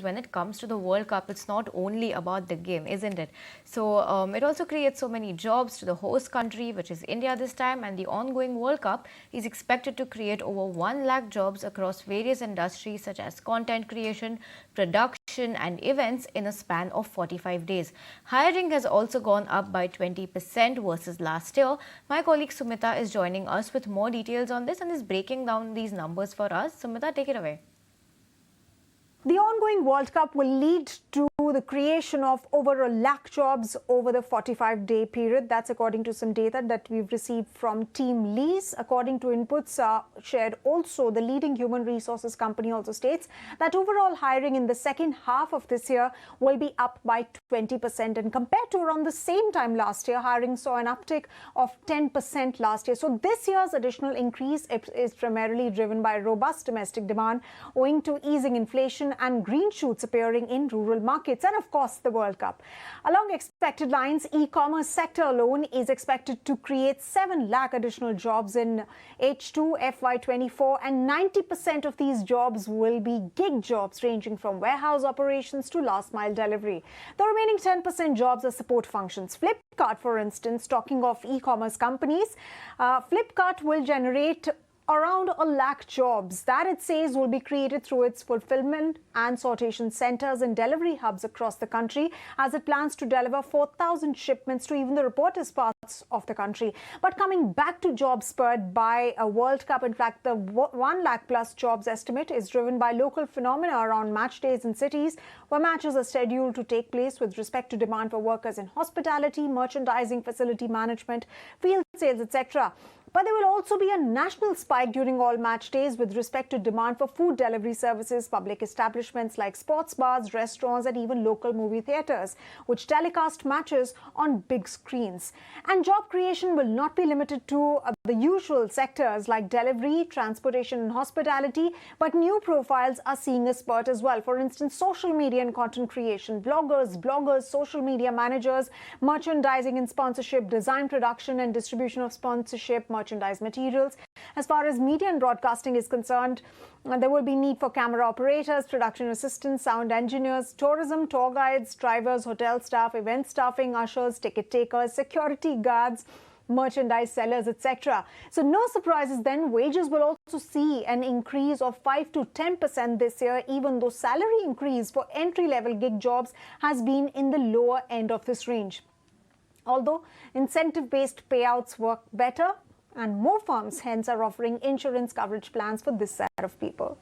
when it comes to the World Cup, it's not only about the game, isn't it? So it also creates so many jobs to the host country, which is India this time, and the ongoing World Cup is expected to create over 1 lakh jobs across various industries such as content creation, production and events in a span of 45 days. Hiring has also gone up by 20% versus last year. My colleague Sumita is joining us with more details on this and is breaking down these numbers for us. Sumita, take it away. The ongoing World Cup will lead to the creation of over 1 lakh jobs over the 45-day period. That's according to some data that we've received from Team Lease. According to inputs shared also, the leading human resources company also states that overall hiring in the second half of this year will be up by 20%. And compared to around the same time last year, hiring saw an uptick of 10% last year. So this year's additional increase is primarily driven by robust domestic demand owing to easing inflation and green shoots appearing in rural markets and of course the World Cup. Along expected lines, e-commerce sector alone is expected to create 7 lakh additional jobs in H2 FY24 and 90% of these jobs will be gig jobs ranging from warehouse operations to last mile delivery. The remaining 10% jobs are support functions. Flipkart, for instance, talking of e-commerce companies, Flipkart will generate around 1 lakh jobs that it says will be created through its fulfillment and sortation centers and delivery hubs across the country as it plans to deliver 4,000 shipments to even the remotest parts of the country. But coming back to jobs spurred by a World Cup, in fact, the 1 lakh plus jobs estimate is driven by local phenomena around match days in cities where matches are scheduled to take place with respect to demand for workers in hospitality, merchandising, facility management, field sales, etc. But there will also be a national spike during all match days with respect to demand for food delivery services, public establishments like sports bars, restaurants and even local movie theatres, which telecast matches on big screens. And job creation will not be limited to the usual sectors like delivery, transportation and hospitality, but new profiles are seeing a spurt as well. For instance, social media and content creation, bloggers, social media managers, merchandising and sponsorship, design, production and distribution of sponsorship, merchandise materials. As far as media and broadcasting is concerned, there will be need for camera operators, production assistants, sound engineers, tourism, tour guides, drivers, hotel staff, event staffing, ushers, ticket takers, security guards, merchandise sellers, etc. So no surprises then, wages will also see an increase of 5 to 10% this year, even though salary increase for entry-level gig jobs has been in the lower end of this range. Although incentive-based payouts work better, and more firms hence are offering insurance coverage plans for this set of people.